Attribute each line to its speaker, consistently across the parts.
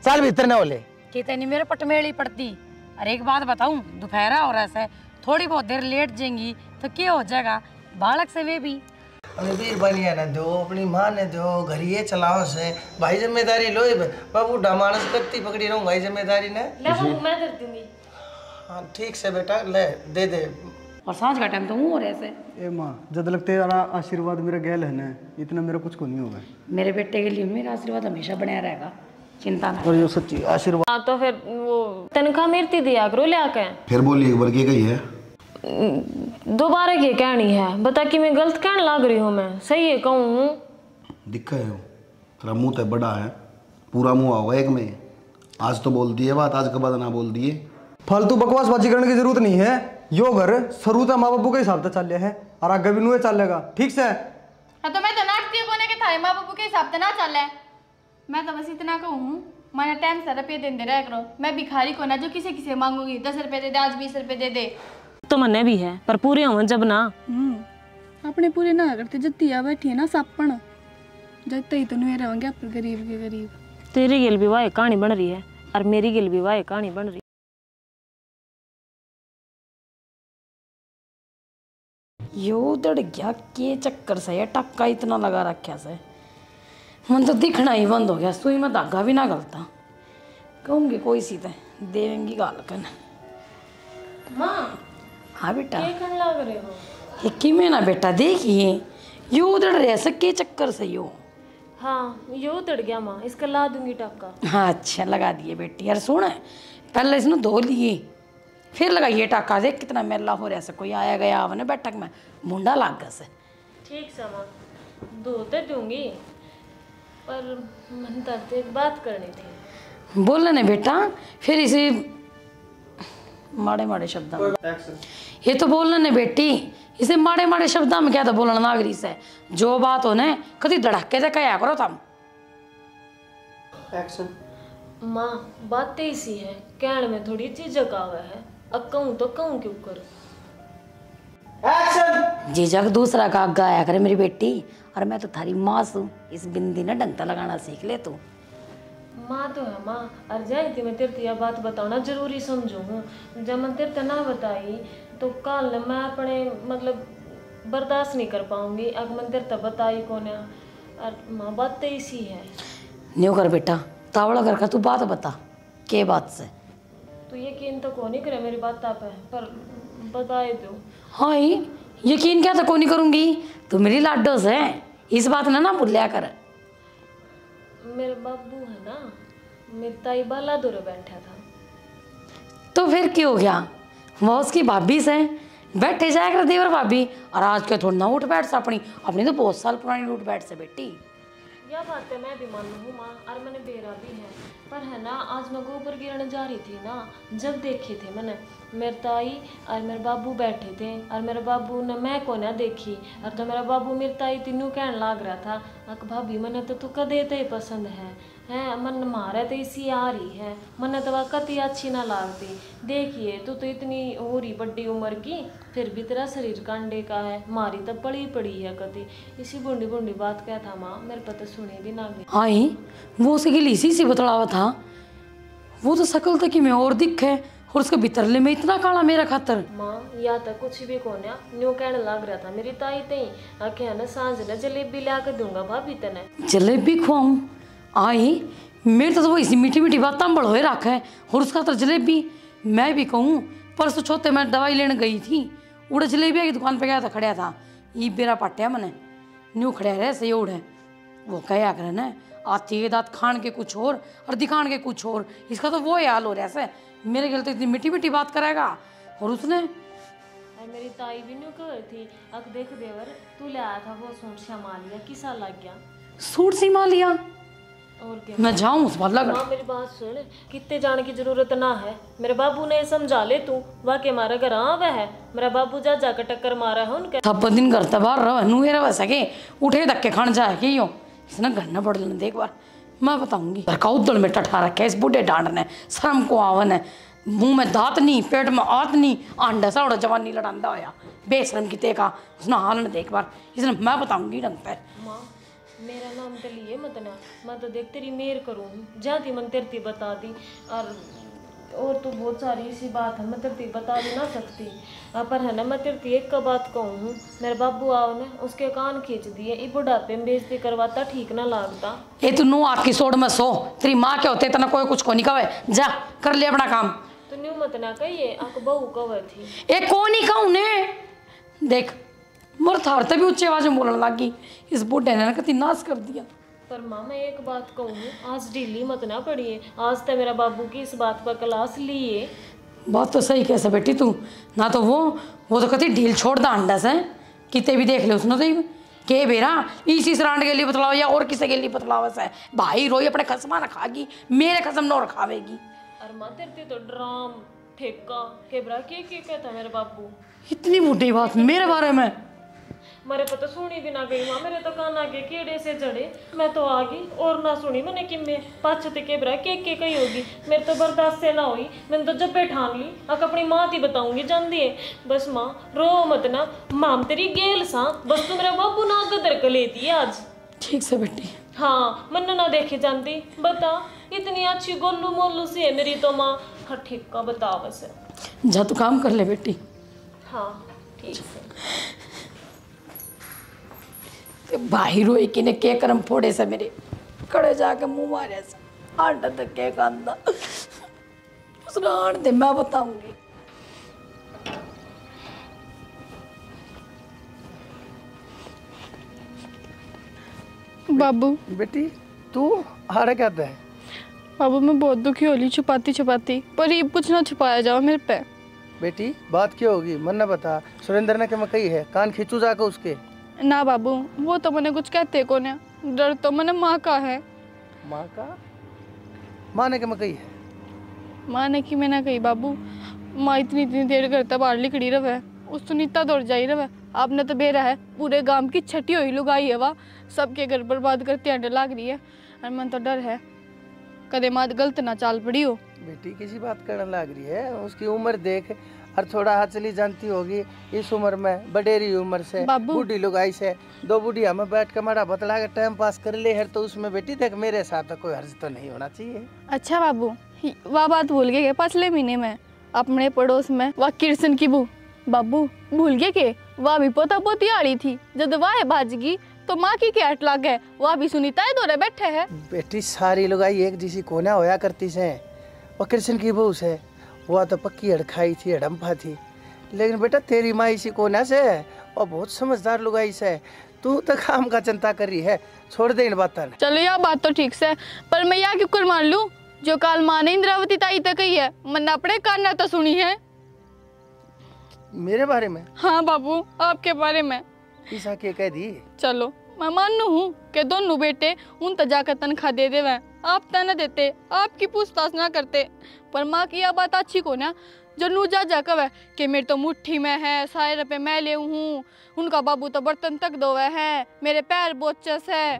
Speaker 1: चल भीतर न बोले
Speaker 2: कितनी मेरे पटमेली पड़ती। अरे एक बात बताऊं, दोपहरा हो रहा है, थोड़ी बहुत देर लेट जाएंगी तो क्या हो जाएगा, बालक से वे भी
Speaker 1: वीर बनिया न दो, अपनी माँ ने दो, घर ये चलाओ से भाई जिम्मेदारी लो। बाबू मानस कत्ती पकड़ी रहूं भाई जिम्मेदारी ने।
Speaker 2: मैं कर दूंगी।
Speaker 1: हाँ ठीक से बेटा ले दे दे।
Speaker 2: और सांझ का टाइम तो हूँ और ऐसे
Speaker 3: ए माँ जब लगते तेरा आशीर्वाद मेरा गैल है ना, इतना मेरा कुछ को नहीं होगा।
Speaker 2: मेरे बेटे के लिए मेरा आशीर्वाद हमेशा बना रहेगा, चिंता ना।
Speaker 3: और जो सच्ची आशीर्वाद।
Speaker 4: हाँ तो फिर वो तनख्वाह मिलती दिया करो ले आके।
Speaker 5: फिर बोली एक बार के गई है
Speaker 4: दोबारा की कहनी है, बता कि मैं गलत कहने लग रही हूँ, मैं सही है कहूँ।
Speaker 5: दिक्कत है तेरा मुंह तो बड़ा है, पूरा मुंह होगा एक में। आज तो बोल दिए बात, आज के बाद ना बोल दिए।
Speaker 3: फालतू बकवासबाजी करने की जरूरत नहीं है। यो घर शुरू तो माँ बापू के हिसाब से चल रहा है और आगे भी नुए चलेगा, ठीक से।
Speaker 6: हाँ तो मैं तो नाटती कोने के था माँ बापू के हिसाब से ना चल है। मैं तो बस इतना कहूँ, मैंने टाइम से रुपये दे रहा करो। मैं भिखारी को ना जो किसी किसी मांगूंगी 10 रुपये दे दे, आज 20 रुपये दे दे।
Speaker 4: तो मन्ने भी है पर पूरे हो जब ना।
Speaker 6: अपने पूरे ना करते जत्ती आ बैठी है ना सापण, जत्ते ही तो नुए रहेंगे पर गरीब के गरीब।
Speaker 4: तेरी गिल भी वाह कहानी बन रही है और मेरी गिल भी वाह कहानी बन रही।
Speaker 2: यो उधड़ गया के चक्कर से, टक्का इतना लगा रखा से, मन तो दिखना ही बंद हो गया। सुई में धागा भी ना गलता, कहूँगी कोई सी तो देवेंगी गाल कन।
Speaker 4: माँ
Speaker 2: हाँ बेटा
Speaker 4: क्या लग रहे हो?
Speaker 2: ये कि में ना बेटा देखिए यो उधड़ रहे से के चक्कर से यो।
Speaker 4: हाँ यो उधड़ गया माँ, इसका ला दूंगी टक्का।
Speaker 2: हाँ अच्छा लगा दिए बेटी। यार सुन, पहले इसने धो लिए फिर लगाइए टाका। देख कितना मेला हो रहा है, कोई आया गया आवने बैठक में मुंडा लाग गया से।
Speaker 4: ठीक सा माँ धो तो दूंगी, पर मन तो एक बात करनी थी।
Speaker 2: बोल ने बेटा, फिर इसे माड़े माड़े शब्दों में ये तो बोलने ने बेटी, इसे माड़े माड़े शब्दों में क्या था बोलना नागरी से। जो बात हो ने कभी धड़के से कहा करो तुम।
Speaker 3: एक्शन।
Speaker 4: माँ बात ऐसी है, कहने में थोड़ी झिझक आवे है, अब कहूँ तो कहूँ क्यों करूँ।
Speaker 1: एक्शन।
Speaker 2: झिझक दूसरा का आगा आया करे मेरी बेटी, और मैं तो थारी माँ हूँ, इस बिंदी ने डंगता लगाना सीख ले तू।
Speaker 4: माँ तो है माँ, और जाए थी मैं तेरे यह बात बताना जरूरी समझू हूँ। जब मैं तेरे ना बताई तो कल मैं अपने मतलब बर्दाश्त नहीं कर पाऊंगी। अगर मैं तेरे बताई कौन है, और माँ बात तो इसी है।
Speaker 2: न्यू कर बेटा, तावड़ा करके तू बात बता के बात से।
Speaker 4: तो यकीन तो कौन ही करे मेरी बात पे, पर बताए दो।
Speaker 2: हाँ ही यकीन क्या तो कौन नहीं करूँगी, तू मेरी लाडो से इस बात ने ना भूलिया कर।
Speaker 4: मेरे बाबू है ना, मेरी ताई बाला दूर बैठा था।
Speaker 2: तो फिर क्या हो गया, वो उसकी भाभी से बैठे जाया कर देवर भाभी। और आज के थोड़ा ना उठ बैठ से अपनी अपनी तो बहुत साल पुरानी उठ बैठ से बेटी।
Speaker 4: यह बात है मैं भी मान लूँ माँ, और मैंने बेरा भी है। पर है ना आज मैं गोबर गिरने जा रही थी ना, जब देखे थे मैंने मेरे ताई और मेरे बाबू बैठे थे, और मेरे बाबू ने मैं को ना देखी। और तो मेरा बाबू मेरी ताई तीनों कहने लग रहा था, अक भाभी मैंने तो तू कदे तो ही पसंद है मन मारे तो इसी आ रही है, मैंने तो वह कति अच्छी ना लागती। देखिए तू तो इतनी हो रही बड़ी उम्र की, फिर भी तेरा शरीर कांडे का है, मारी तो पड़ी पड़ी है कति। इसी बुंडी बुंडी बात क्या था माँ, मेरे पता सुनी भी ना गई।
Speaker 2: हाँ वो उसे गिली इसी से बतलावा था, वो तो शकल तक में और दिख है, और उसके भीतरले में इतना काला मेरा खातर।
Speaker 4: माँ या तो कुछ भी कौन है, न्यू कहने लग रहा था मेरी ताई तई आखे ना सांझ ने जलेबी ला के दूंगा भाभी तने।
Speaker 2: जलेबी खुआऊँ? आई मेरे तो वो इसी मीठी मीठी बात तंबड़ हो रखा है, और उसका तो जलेबी। मैं भी कहूँ परसों छोते मैं दवाई लेने गई थी, उड़े जलेबिया की दुकान पे गया था, खड़ा था ये बेरा पाटिया मैंने न्यू खड़े रहे सही उड़े। वो कहा करे ना आती के दांत खान के कुछ और दिखान के कुछ और, इसका तो वो हाल हो रहा है। मेरे ख्याल तो इतनी मीठी मीठी बात कराएगा, और उसने
Speaker 4: मेरी ताई भी न्यू कह थी अक देख देवर तू ले आया था वो सूट सिमा लिया, किसा लग गया
Speaker 2: सूट सिमा लिया।
Speaker 4: और क्या
Speaker 2: मैं जाऊँ उस बात लग।
Speaker 4: माँ मेरी बात सुन, कितने जाने की जरूरत ना है, मेरे बाबू ने समझा ले तू वाकई मारा घर आवा है। मेरा बाबू जा जाकर टक्कर मारा है उनके
Speaker 2: थप दिन घर तबार रहो नुए रह सके उठे धक्के खान जाए कि यो इसने घर न पड़ लेने। देख बार मैं बताऊंगी घर का उद्दल में टठा रखे इस बूढ़े डांड ने, शर्म को आवन है, मुंह में दांत नहीं, पेट में आत नहीं, आंडा सा जवानी लड़ांदा होया बेशरम की तेका उसने हाल ने। देख बार इसने मैं बताऊंगी ढंग पर।
Speaker 4: माँ मेरा नाम तो लिए मत ना, मैं तो देख तेरी मेर करूँ जाती मन तेरती बता दी। और तो बहुत सारी सी बात है मैं तेरती बता भी ना सकती। पर है ना मैं तेरती एक का बात कहूँ हूँ, मेरे बाबू आओ ना उसके कान खींच दिए, ये बुढ़ापे में बेइज्जती करवाता ठीक ना लगता।
Speaker 2: ये तू नू आपकी सोड़ में सो, तेरी माँ के होते इतना कोई कुछ को नहीं कहे, जा कर ले अपना काम।
Speaker 4: तो न्यू मत ना कहिए आक बहू कवर थी।
Speaker 2: ए कौन ही कहूँ ने देख मोर थार भी ऊंची आवाज में बोलने लगी, इस बुढ़े ने कति नाश कर दिया।
Speaker 4: पर माँ मैं एक बात कहूँ, आज ढीली मत ना पड़िए, आज तो मेरा बाबू की इस बात पर क्लास लिए।
Speaker 2: बात तो सही कैसे बेटी तू ना, तो वो तो कति ढील छोड़ दा अंडा से किते भी देख ले उसने तो के बेरा इसी सरांड के लिए बतलाओ या और किसी के लिए बतलावा से भाई रोई अपने खसमा रखागी, मेरे खसम न रखावेगी।
Speaker 4: अरे माँ तेरे तो ड्राम ठेका के बरा के कहता मेरे बाबू,
Speaker 2: इतनी बूढ़ी बात मेरे बारे में
Speaker 4: मेरे को तो सुनी भी ना गई माँ, मेरे तो कान आगे कीड़े से जड़े, मैं तो आ गई और ना सुनी मैंने कि मैं पाछते के बरा के कही होगी, मेरे तो बर्दाश्त से ना हुई, मैंने तो जब ठान ली अक अपनी माँ थी बताऊंगी जान दिए। बस माँ रो मत ना, माम तेरी गेल सा, बस तू मेरा बाबू ना गदर कर लेती है आज।
Speaker 2: ठीक से बेटी।
Speaker 4: हाँ मन ना देखे जानती, बता इतनी अच्छी गोलू मोलू सी है मेरी तो माँ। हाँ ठीक का बता बस।
Speaker 2: जा तू काम कर ले बेटी।
Speaker 4: हाँ ठीक है।
Speaker 2: भाई रोई कि ने के करम फोड़े से मेरे खड़े जाके मुंह मारे से आटा तक के कांदा उसने आन दे मैं बताऊंगी।
Speaker 7: बाबू
Speaker 1: बेटी तू हारे क्या है?
Speaker 7: बाबू मैं बहुत दुखी हो ली छुपाती छुपाती, पर ये कुछ ना छुपाया जाओ मेरे पे।
Speaker 1: बेटी बात क्या होगी मन न बता, सुरेंद्र ने क्या मैं कही है कान खींचू जाकर उसके?
Speaker 7: ना बाबू वो तो मैंने कुछ कहते को ने, डर तो मैंने माँ का है।
Speaker 1: माँ का? माँ ने क्या मैं कही है?
Speaker 7: माँ ने कि मैं ना कही बाबू, माँ इतनी इतनी देर करता बाहर लिखड़ी रहे, उस सुनीता दौड़ जाई रहे, आपने तो बेरा है पूरे गांव की छठी हुई लुगाई है वाह, सबके घर बर्बाद करती आंडे लाग रही है, और मन तो डर है कदे माँ गलत ना चाल पड़ी हो।
Speaker 1: बेटी किसी बात करने लग रही है, उसकी उम्र देख और थोड़ा हाथ चली जानती होगी इस उम्र में, बडेरी उम्र से बूढ़ी लुगाई से दो बुढ़िया में बैठ के मारा बतला के टाइम पास कर ले है, तो उसमें बेटी देख मेरे साथ कोई हर्ज तो नहीं होना चाहिए।
Speaker 7: अच्छा बाबू वह बात भूल गए पिछले महीने में अपने पड़ोस में वह कृष्ण की बू बाबू भूल गए के वह भी पोता पोती आड़ी थी, जब वह भाजगी तो माँ की क्या लग है, वह भी सुनीता है दौरे बैठे है।
Speaker 1: बेटी सारी लुगाई एक जैसी कोना होया करती से, वो कृष्ण की बहू से वह तो पक्की हड़खाई थी हड़म्पा थी, लेकिन बेटा तेरी माँ इसी कोना से और बहुत समझदार लुगाई से, तू तो काम का चिंता कर रही है, छोड़ दे इन बातों।
Speaker 7: चलो यह बात तो ठीक से, पर मैं यह क्यों कर मान लूं जो काल माँ ने इंद्रावती ताई तक कही है, मन अपने कान ना तो सुनी है।
Speaker 1: मेरे बारे में?
Speaker 7: हाँ बाबू आपके बारे में।
Speaker 1: ईसा के कह दी?
Speaker 7: चलो मैं मानू हूँ कि दोनों बेटे उन तजाकर तनख्वाह दे दे वह, आप न देते, आपकी पूछताछ ना करते, पर माँ की यह बात अच्छी को ना जो नू जा कवे कि मेरे तो मुट्ठी में है, सारे रुपये मैं ले हूँ, उनका बाबू तो बर्तन तक धोवे है, मेरे पैर बोचस है,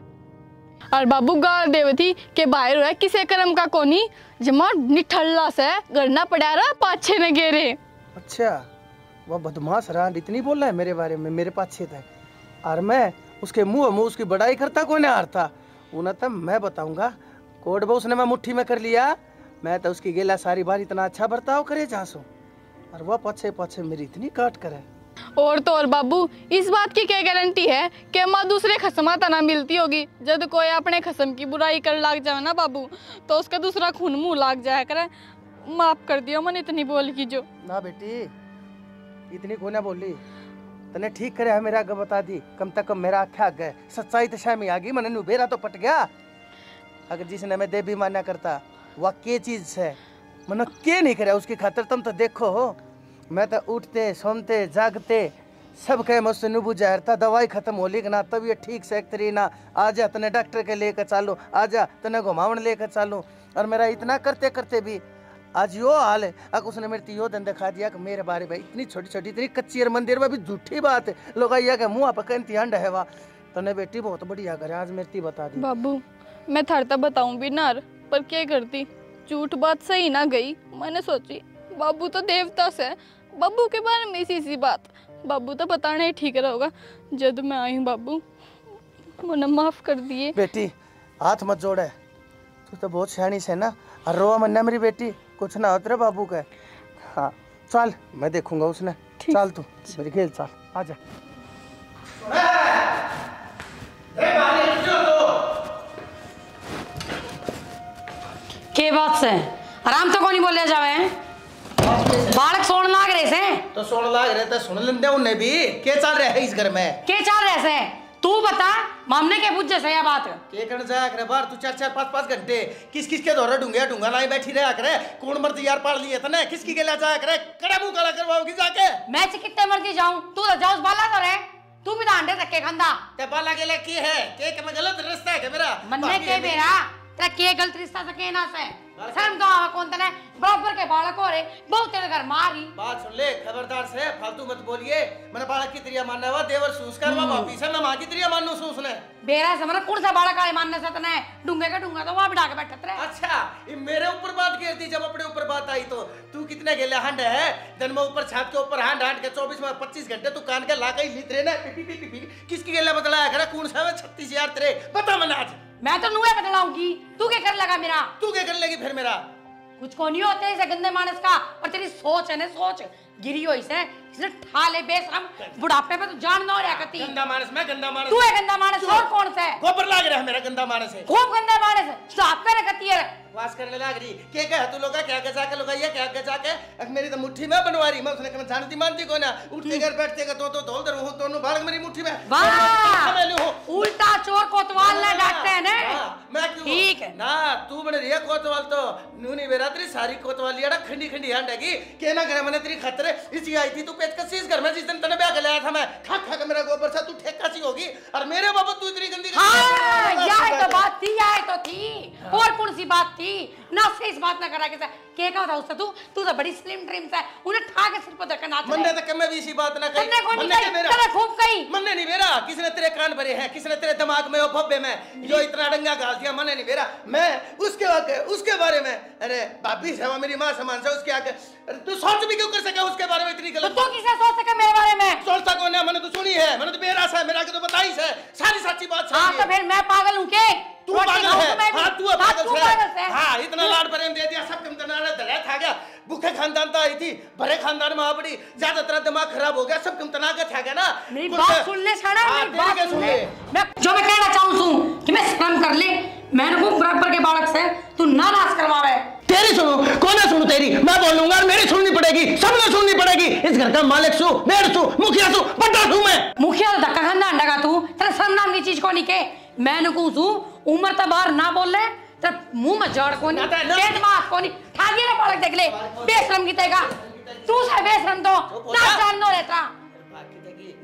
Speaker 7: और बाबू गाल देवे थी कि बाहर है किसे कर्म का कोनी जमा निठल्ला से गरना पड़ा रहा पाछे में गेरे।
Speaker 1: अच्छा वह बदमाश रांड इतनी बोल रहा है मेरे बारे में, मेरे पाछे तक, और मैं उसके मुंह उसकी बड़ाई करता कौन है हारता, उन्हें तो मैं बताऊंगा कोड बो उसने मैं मुट्ठी में कर लिया, मैं तो उसकी गेला सारी बार इतना अच्छा बर्ताव करे झांसो, और वह पछे पछे मेरी इतनी काट करे।
Speaker 7: और तो और बाबू इस बात की क्या गारंटी है कि माँ दूसरे खसमा तना मिलती होगी, जब कोई अपने खसम की बुराई कर लाग जाए ना बाबू तो उसका दूसरा खून मुंह लाग जाया करे। माफ कर दियो मन इतनी बोल की जो।
Speaker 1: ना बेटी इतनी कोना बोली तने ठीक करे है, मेरा आगे बता दी, कम तक कम मेरा आख्या गए सच्चाई तो शामी आ गई, मन बेरा तो पट गया, अगर जिसने मैं देवी मान्या करता वह के चीज है मन के नहीं करे उसकी खातर, तुम तो देखो हो मैं तो उठते सोमते जागते सब कहे मुझसे नुबू जाहरता, दवाई खत्म होली कि ना तबीयत ठीक से तरी ना, आजा तने डॉक्टर के लेकर चालू, आजा तने घुमावन लेकर चालू, और मेरा इतना करते करते भी आज यो हाल है। अगर उसने मेरे यो धंधा खा दिया कि मेरे बारे में इतनी छोटी छोटी इतनी कच्ची मंदिर में भी झूठी बात है, लोग आइया के मुँह पर कहती हंड है वाह, तने बेटी बहुत बढ़िया करे आज मेरी बता दी।
Speaker 7: बाबू मैं थरता बताऊं भी ना, पर क्या करती झूठ बात सही ना गई, मैंने सोची बाबू तो देवता से, बाबू के बारे में इसी बात, बाबू तो बताना ही ठीक रहेगा। जब मैं आई हूँ बाबू मुझे माफ कर दिए।
Speaker 1: बेटी हाथ मत जोड़े, तू तो बहुत सियानी से ना। और रोवा मन्ना मेरी बेटी, कुछ ना हो तेरे बाबू का। हाँ चल मैं देखूंगा उसने। चल तू मेरी खेल चल, आजा।
Speaker 2: के बात से आराम तो कोनी बोले जावे हैं, बालक सोन लाग रहे से
Speaker 1: तो सुन लाग रहे तो सुन लेंदे उन्हें भी। क्या चल रहा है इस घर में?
Speaker 2: के चल रहे से तू बता, मामने के पूछे से यह बात
Speaker 1: के कर जाया करे बाहर तू 4-4 5-5 घंटे किस के दौरे ढूंगा लाई बैठी रहा करे। कौन मर्जी यार पाल लिए तने, किसकी के लिए जाया करे? कड़ा मुंह काला करवाओगी जाके?
Speaker 2: मैं से कितने मर्जी जाऊं, तू तो जाओ बाला तो रे, तू भी तो अंडे धक्के खांदा।
Speaker 1: ते बाला के लिए की है के में गलत रास्ता है के मेरा
Speaker 2: मन्ने के बेरा तेरा के गलत रिश्ता से के ना से शर्म तो आवा कौन तने, बराबर के बालक हो रे, बहुत तेरे घर मारी।
Speaker 1: बात सुन ले खबरदार से, फालतू मत बोलिए। मैंने बालक की त्रिया मानना हुआ देवर सूस करवा वापी से मैं मां की त्रिया मानू सूस ने
Speaker 2: बेरा से मतलब कौन सा बालक आए मानने से तने डूंगे का डूंगा तो वहां बिठा के बैठत रे।
Speaker 1: अच्छा ये मेरे ऊपर बात कर दी, जब अपने ऊपर बात आई तो तू कितने गेले हंड है दिन में ऊपर छत के ऊपर हंड हंड के 24 में 25 घंटे तू कान के ला के लित रहे ना किसकी गेले बदलाया करे? कौन सा 36,000 तेरे बता मैंने आज।
Speaker 2: मैं तो नुए बदलाऊंगी, तू क्या कर लगा मेरा?
Speaker 1: तू क्या कर लेगी फिर मेरा?
Speaker 2: कुछ को नहीं होते इसे गंदे मानस का, और तेरी सोच है ना सोच गिरी हो इसे, इसने ठाले बेशरम बुढ़ापे पे तो जान ना हो रहा करती।
Speaker 1: गंदा मानस मैं गंदा मानस
Speaker 2: तू है गंदा मानस और कौन सा है?
Speaker 1: गोबर लाग रहा है मेरा गंदा मानस है।
Speaker 2: खूब गंदा मानस स्टॉप करे करती है
Speaker 1: वास करने लग रही के कह तू लोग क्या गजा के लगाइए क्या गजा के मेरी तो मुट्ठी में बनवा रही। मैं उसने कहा जानती मानती को ना उठते घर बैठते का तो धोल दर हूं दोनों बालक मेरी मुट्ठी में।
Speaker 2: वाह उल्टा चोर कोतवाल ने डांटते हैं ना।
Speaker 1: मैं क्यों
Speaker 2: ठीक है
Speaker 1: ना तू बने रिया कोतवाल तो नूनी बेरा तेरी सारी कोतवाली यार खंडी खंडी हंडेगी के ना करे मैंने तेरी खतरे इसी आई थी तू पेचकस इस घर में जिस दिन तने ब्याह के लाया था मैं खा खा के मेरा गोबर सा तू ठेका सी होगी और मेरे बाबा तू इतनी गंदी
Speaker 2: हां यही तो बात थी, यही तो थी और कौन सी बात थी ना से इस बात ना करा के कहा था उससे तू तो बड़ी स्लिम ट्रिम है उन्हें ठा के सिर पर धक्का नाच
Speaker 1: मन्ने तक मैं भी इसी बात ना कही
Speaker 2: मन्ने को नहीं कही तेरे खूब कही
Speaker 1: मन्ने नहीं मेरा किसने तेरे कान भरे हैं किसने तेरे दिमाग में वो भब्बे में जो इतना डंगा गाल दिया मन्ने नहीं मेरा मैं उसके बारे में अरे भाभी से मेरी मां समान से उसके आगे तू सोच भी क्यों कर सके उसके बारे में इतनी गलत?
Speaker 2: तो तू किसे सोच सके मेरे बारे में?
Speaker 1: सोचता कौन है? मैंने तो सुनी है, मैंने तो बेरा सा मेरा के तो बताई है सारी सच्ची बात
Speaker 2: हां तो फिर मैं पागल हूं के?
Speaker 1: तू पागल है। हां तू पागल है। हां इतना
Speaker 2: हाँ।
Speaker 1: लाड प्रेम दे दिया सब कम तनाड़ा दला था गया भूखे खानदान तो आई थी भरे खानदान में बड़ी ज्यादा तेरा दिमाग खराब हो गया सब कम तना का था गया ना।
Speaker 2: मेरी बात सुन ले साड़ा मेरी बात सुन ले मैं जो मैं कहना चाहूं हूं कि मैं शर्म कर ले मैंने को बराबर के बालक से तू ना नाश करवावे।
Speaker 1: तेरी सुनो कौन सुनो तेरी मैं बोलूंगा और मेरी सुननी पड़ेगी सबने सुननी पड़ेगी। इस घर का मालिक सु मेयर सु मुखिया सु बड़ा सु मैं
Speaker 2: मुखिया तो धक्का खांदा अंडा का तू तेरा शर्म नाम की चीज को नहीं के मैंने को सु उम्र तो बाहर ना बोल ले तेरा मुंह में जड़ को नहीं तेज मास को नहीं ठा दिया ना बालक देख ले बेशरम की तेगा तू से बेशरम तो ना जाननो रहता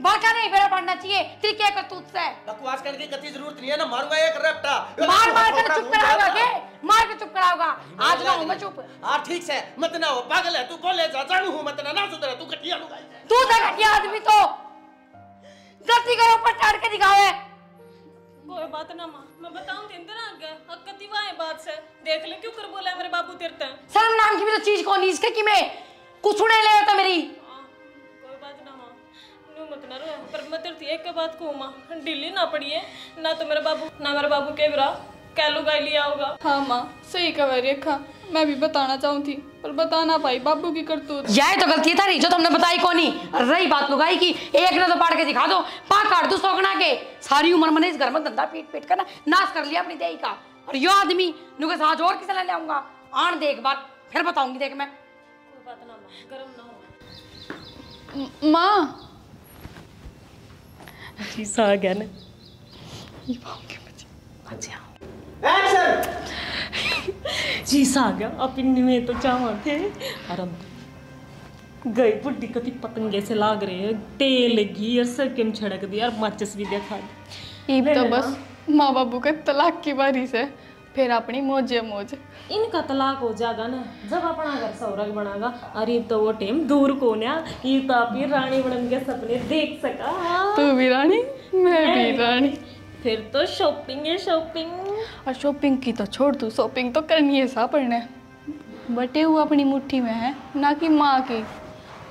Speaker 2: बाका नहीं बेरा पड़ना चाहिए तेरी क्या करतूत से
Speaker 1: बकवास करने की कती जरूरत नहीं है ना मारूंगा एक रपटा
Speaker 2: मार कर चुप कराओगा के मार के चुप कराओगा आज ना हूं मैं चुप।
Speaker 1: हां ठीक से मत ना हो पागल है तू बोले जा जानू हूं मत ना सुधरा तू घटिया लुगाई है
Speaker 2: तू तो घटिया आदमी तो गलती करो ऊपर चढ़ के दिखावे।
Speaker 4: कोई बात ना मां मैं बताऊं दिन दिन आगे हकती वाए बात से देख ले क्यों कर बोला मेरे बाबू तेरते
Speaker 2: शर्म नाम की भी तो चीज को नहीं इसके कि मैं कुछ सुने ले तो मेरी
Speaker 4: कोई बात ना मां नु मत ना रो पर मैं तेरी एक बात को मां ढीली ना पड़ी है ना तो मेरे बाबू के बिरा कैलू गाय लिया होगा।
Speaker 7: हाँ माँ सही कह रेखा मैं भी बताना चाहूँ थी पर बता ना पाई बाबू की करतूत।
Speaker 2: यही तो गलती था जो तुमने बताई को नहीं। रही बात लुगाई की एक ने तो पाड़ के दिखा दो पा काट दो सोगना के सारी उम्र मैंने इस घर में धंधा पीट पीट कर ना नाश कर लिया अपनी देही का और यो आदमी नुके साथ और किसे ले आऊंगा आन दे एक बार फिर बताऊंगी देख मैं।
Speaker 4: कोई बात ना मां गरम ना हो
Speaker 7: माँ
Speaker 4: जी सा गया ना जी सा गया अपनी में तो चाहवा थे आराम गई बुढ़ी कति पतंगे से लाग रहे हैं तेल घी और सब केम छिड़क दिया और माचिस भी देखा
Speaker 7: ईब तो बस माँ बाबू के तलाक की बारी से फिर अपनी मौजे मौज
Speaker 4: इनका तलाक हो जाएगा ना जब अपना घर सौरग बनागा अरे तो वो टाइम दूर को ना ये तो अपनी रानी बनने के सपने देख सका।
Speaker 7: तू भी रानी मैं भी रानी
Speaker 4: फिर तो शॉपिंग है शॉपिंग
Speaker 7: और शॉपिंग की तो छोड़ तू शॉपिंग तो करनी है सा पड़ने बटे हुआ अपनी मुट्ठी में है ना कि माँ की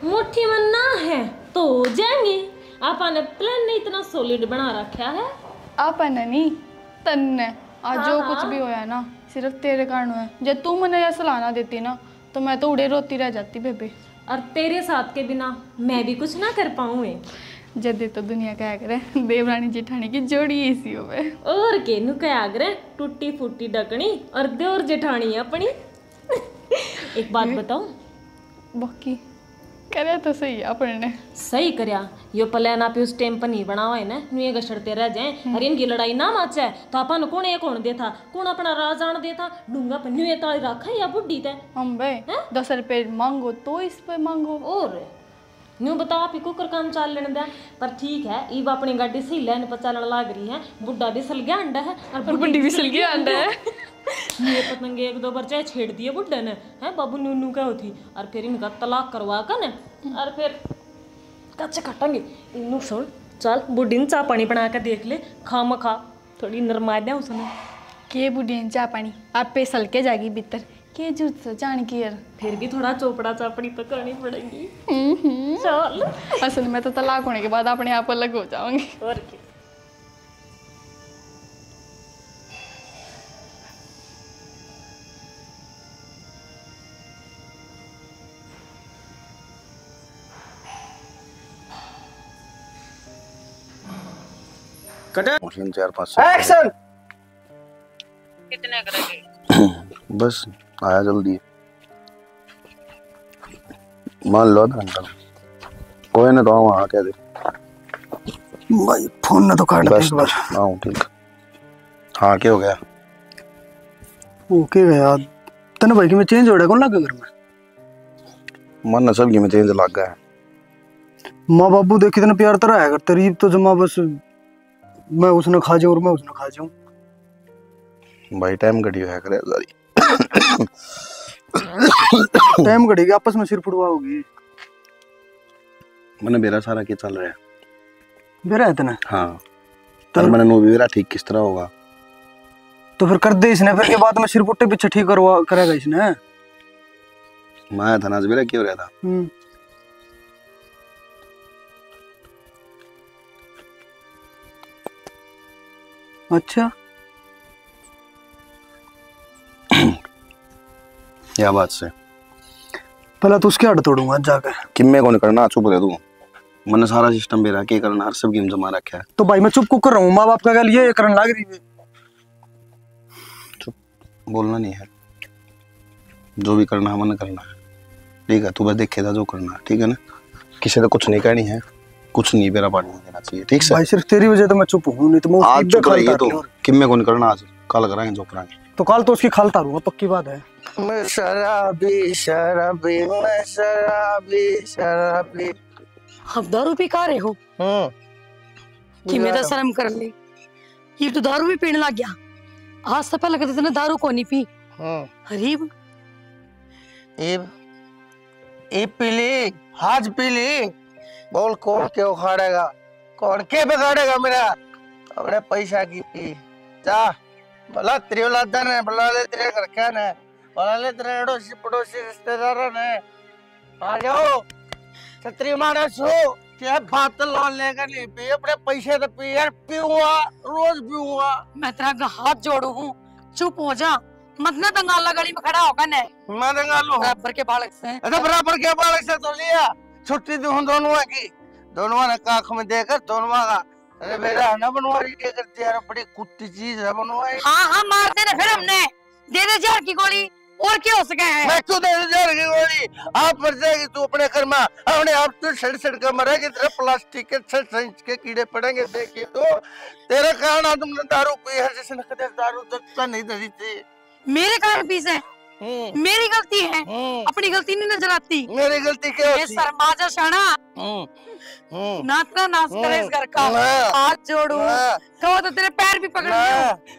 Speaker 4: मुट्ठी में ना है तो हो जाएंगे आपने प्लान नहीं इतना सॉलिड बना रखा है
Speaker 7: आप नहीं तन्ने आज जो कुछ भी होया ना सिर्फ तेरे कारण हुआ। जब तू मैंने यह सलाह ना देती ना तो मैं तो उड़े रोती रह जाती बेबे।
Speaker 4: और तेरे साथ के बिना मैं भी कुछ ना कर पाऊँ।
Speaker 7: जदे तो दुनिया क्या करे देवरानी जेठानी की जोड़ी ऐसी हो गए।
Speaker 4: और के नु क्या करे टूटी फूटी डकनी और देवर जेठानी अपनी। एक बात बताऊं,
Speaker 7: बाकी करे तो सही है अपने
Speaker 4: सही करया यो प्लान आप उस टाइम पर नहीं बनावा है ना नुए गछड़ते रह जाए और इनकी लड़ाई ना माचे तो अपन कौन एक कौन देता कौन अपना राज आन देता डूंगा पर नुए ताली रखा या बुड्ढी ते
Speaker 7: हम भाई 10 रुपए मांगो तो इस पे मांगो
Speaker 4: और न्यू बता आप कुकर काम चल लेने दे। पर ठीक है ईब अपनी गाड़ी सही लाइन पर चलने लग रही है। बुड्ढा भी सल गया अंडा है और
Speaker 7: बुड्ढी भी सल गया अंडा है।
Speaker 4: ये पतंगे एक दो बार चाहे छेड़ दिए बुड्ढे ने है बाबू नूनू क्या होती और फिर इनका तलाक करवा कर न और फिर कच्चे काटेंगे इनू। सुन चल बुड्ढी ने चाह पानी बना कर देख ले खा मखा थोड़ी नरमा दे उसने
Speaker 7: के बुढ़ी ने चाह पानी आप पे सल के जाएगी भीतर के जूत से जान की यार
Speaker 4: फिर भी थोड़ा चोपड़ा चापड़ी तो करनी पड़ेगी। चल
Speaker 7: असल में तो तलाक होने के बाद अपने आप अलग हो जाऊंगी।
Speaker 4: और क्या
Speaker 5: मशीन 4-5
Speaker 1: एक्शन।
Speaker 4: कितने करेंगे?
Speaker 5: बस आया जल्दी मान लो आधा घंटा कोई ना तो वहाँ कह दे
Speaker 3: भाई फोन ना तो काट दे
Speaker 5: बस
Speaker 3: एक बार।
Speaker 5: आऊँ ठीक। हाँ क्या हो गया?
Speaker 3: ओके गया तने भाई कि मैं चेंज हो रहा कौन लगा घर में
Speaker 5: मन न सबकी में चेंज लग गया है।
Speaker 3: माँ बाबू देख कितना प्यार तरह है अगर तरीब तो जमा बस मैं उसने खा जाऊँ और मैं उसने खा जाऊँ।
Speaker 5: भाई टाइम घड़ी है करे सारी
Speaker 3: टाइम घड़ेगी आपस में सिर फुटवा होगी।
Speaker 5: मैंने मेरा सारा क्या चल रहा है
Speaker 3: बेरा है तना
Speaker 5: हाँ तो मैंने नो मेरा ठीक किस तरह होगा
Speaker 3: तो फिर कर दे इसने फिर के बाद में सिर पुट्टे पीछे ठीक करवा करेगा इसने।
Speaker 5: मैं था ना मेरा क्यों रहा था
Speaker 3: अच्छा
Speaker 5: क्या बात से
Speaker 3: पहला तो उसके हट तोड़ूंगा जाकर
Speaker 5: किम्मे को नहीं करना चुप रह तू मैंने सारा सिस्टम मेरा क्या करना हर सब गेम जमा रखा है।
Speaker 3: तो भाई मैं चुप को कर रहा हूँ माँ बाप का गल ये करने लग रही है।
Speaker 5: चुप बोलना नहीं है जो भी करना है मैंने करना है ठीक है तू बस देखेगा जो करना है ठीक है ना किसी से कुछ नहीं कहनी है कुछ नहीं मेरा पानी देना चाहिए ठीक है
Speaker 3: भाई सिर्फ तेरी वजह तो मैं चुप हूँ नहीं तो मैं
Speaker 5: आज चुप रहिए तो किम्मे को नहीं करना आज कल कराएंगे जो कराएंगे
Speaker 3: तो कल तो उसकी खाल तारूंगा पक्की बात है।
Speaker 1: मैं शराबी शराबी मैं शराबी शराबी।
Speaker 2: अब दारू पी का रहे हो कि मैं तो शर्म कर ली ये तो दारू भी पीने लग गया। आज से पहले कहते थे ना दारू को नहीं पी हरीब
Speaker 1: इब पीली आज पीली बोल कौन के उखाड़ेगा कौन के बिगाड़ेगा मेरा अपने पैसा की पी जा भला तेरे औलादन है भला ले तेरे घर क्या ने भला ले तेरे पड़ोसी रिश्तेदारों ने आ जाओ छतरी मारे सो क्या बात लॉन लेकर नहीं पी अपने पैसे तो पी यार पीऊंगा रोज पीऊंगा।
Speaker 2: मैं तेरा हाथ जोड़ू हूँ चुप हो जा मत ना दंगाला गली में खड़ा होगा ने
Speaker 1: मैं दंगालू
Speaker 2: बराबर के बालक से
Speaker 1: अच्छा बराबर के बालक से तो लिया छुट्टी दी हूँ दोनों की दोनों ने काख में देकर दोनों का अरे मेरा ना बनवारी क्या करती यार बड़ी कुत्ती चीज है बनवाई।
Speaker 2: हाँ मार दे ना फिर हमने दे दे जहर की गोली और क्या हो सके है।
Speaker 1: मैं क्यों दे दे जहर की गोली आप मर जाएगी तू अपने घर में अपने आप तो सड़ कर मरेगी तेरे प्लास्टिक के 6 इंच के कीड़े पड़ेंगे देखिए तो तेरे कारण तुमने दारू पी है जिसने कदर दारू दत्ता नहीं धरी थी
Speaker 2: मेरे कारण पी से मेरी गलती है अपनी गलती नहीं नजर आती।
Speaker 1: मेरी गलती क्या
Speaker 2: ये सरमाजा शाना नाचना नाच करे इस घर का हाथ जोड़ू कहो तो तेरे पैर भी पकड़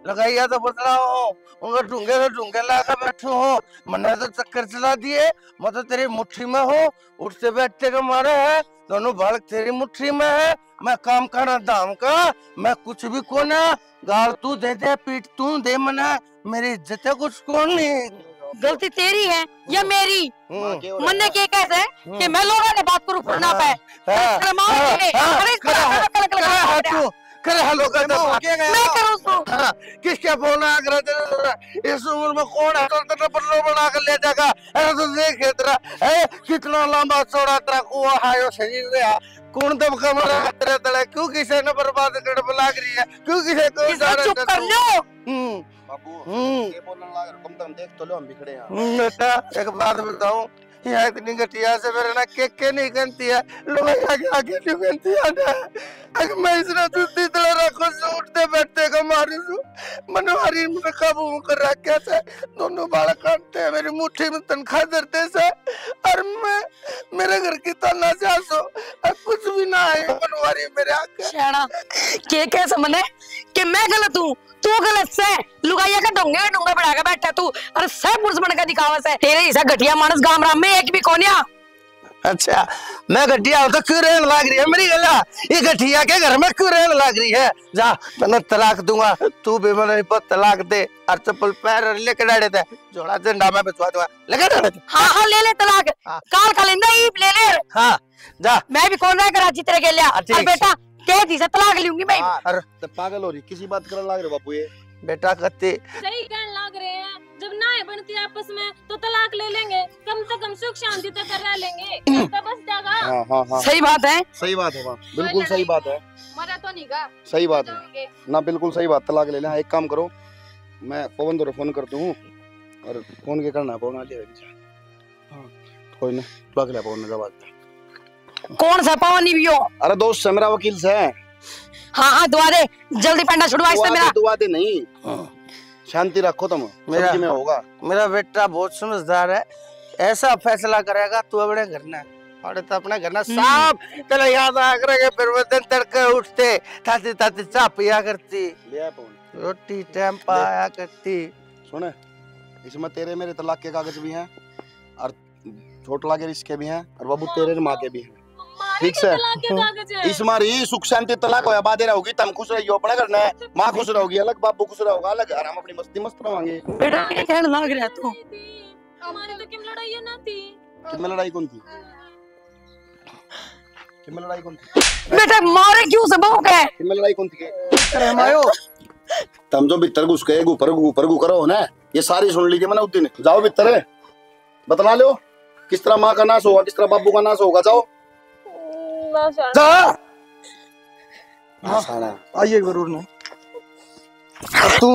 Speaker 1: लगाइया तो बदला हो उनका ढूंढे लाकर बैठू हो मैंने तो चक्कर चला दिए मैं तो तेरी मुट्ठी में हूँ उठते बैठते का मारे है दोनों बालक तेरी मुट्ठी में है मैं काम करना दाम का मैं कुछ भी को ना गाल तू दे दे पीठ तू दे मना मेरी इज्जत है कुछ कौन नहीं।
Speaker 2: गलती तेरी है या मेरी मन्ने के कैसे कि मैं लोगों ने बात करूं फरना पे
Speaker 1: करे हेलो कर दे
Speaker 2: मैं करूँ तो
Speaker 1: हाँ, किसके फोन आ कर इस उम्र में कौन है तो पल्लो बना कर ले जाएगा ऐसा तो देख तेरा है कितना लंबा चौड़ा तेरा कुआ है यो शरीर गया कौन तब कमरा तेरे तले क्यों किसी ने बर्बाद कर लाग रही है क्यों किसी को
Speaker 2: चुप कर लो।
Speaker 5: बाबू ये बोलने लगा कम तक देख तो लो हम भी खड़े हैं
Speaker 1: बेटा एक बात बताऊं यहाँ इतनी घटिया से मेरे ना के नहीं गनती है लोग आगे नहीं गनती है ना अगर मैं इसने दूसरी तरह रखो से उठते बैठते का मारू सु मनवारी में काबू कर रखा से दोनों बाल काटते हैं मेरी मुट्ठी में तनख्वाह धरते से और मैं मेरे घर की तना चासो कुछ भी ना है मनवारी मेरे आगे
Speaker 2: शाना के कैसे मने कि मैं गलत हूँ तू गलत से लुगाइया का डोंगे डोंगा बढ़ा के बैठा तू और सब पुरुष बन का दिखावा से तेरे ऐसा घटिया मानस गांव राम में एक भी कोनिया।
Speaker 1: अच्छा मैं घटिया हूं तो क्यों रहने लग रही है मेरी गला ये घटिया के घर में क्यों रहने लग रही है जा तने तलाक दूंगा तू भी मेरे पर तलाक दे और चप्पल पैर लेके डाले दे जोड़ा झंडा मैं बिछवा दूंगा लेके डाले दे
Speaker 2: हाँ हाँ ले ले तलाक काल कलेंदा ई ले ले
Speaker 1: हाँ जा
Speaker 2: मैं भी कौन रहा कराची तेरे के लिया और बेटा कह दी से तलाक लूंगी मैं
Speaker 5: अरे तो पागल हो रही किसी बात करने लग रहे बापू ये
Speaker 1: बेटा कत्ते
Speaker 4: सही कहने लग रहे हैं जब ना बनती आपस में तो तलाक ले लेंगे कम से कम सुख शांति तक रह लेंगे तो बस जागा
Speaker 5: हाँ
Speaker 2: सही बात है
Speaker 5: सही बात है बिल्कुल सही बात है
Speaker 6: मरा तो नहीं गा
Speaker 5: सही बात है ना बिल्कुल सही बात तलाक ले लेना एक काम करो मैं पवन दो फोन करता हूँ और फोन के करना पवन आ जाएगा कोई ना तलाक ले पवन ने बात
Speaker 2: कौन सा पवन भी हो
Speaker 5: अरे दोस्त है मेरा वकील से
Speaker 2: हाँ हाँ दुआ दे जल्दी पेंडा छुड़वा इससे मेरा
Speaker 5: दुआ दे नहीं शांति रखो तुम
Speaker 1: मेरा
Speaker 5: में होगा
Speaker 1: मेरा बेटा बहुत समझदार है ऐसा फैसला करेगा तू अपने घर ना और तो अपना घर ना साफ चलो याद आ करेगा फिर वो दिन तड़के उठते ताती ताती चाय पिया करती
Speaker 5: ले पवन
Speaker 1: रोटी टाइम पाया करती
Speaker 5: सुने इसमें तेरे मेरे तलाक के कागज भी हैं और छोट लागे इसके भी हैं और बाबू तेरे माँ के भी हैं ठीक से इस मारी सुख शांति तलाक होया बादे रहोगी तुम खुश रहियो अपना करना है माँ खुश रहोगी अलग बाबू खुश रहोगा अलग और हम अपनी मस्ती मस्त रहोगे
Speaker 2: बेटा ये कहने लग रहा तू
Speaker 4: हमारी तो किम लड़ाई ना थी
Speaker 5: किसमें लड़ाई कौन थी किसमें लड़ाई कौन थी
Speaker 2: बेटा मारे क्यों सब हो गए
Speaker 5: किसमें लड़ाई कौन थी
Speaker 1: अरे हमायो
Speaker 5: तुम जो भीतर घुस गए ऊपर करो ना ये सारी सुन लीजिए मैंने उस दिन जाओ भीतर बतला लो किस तरह माँ का नाश होगा किस तरह बाबू का नाश होगा जाओ
Speaker 1: जा
Speaker 3: आइए जरूर ना
Speaker 1: तू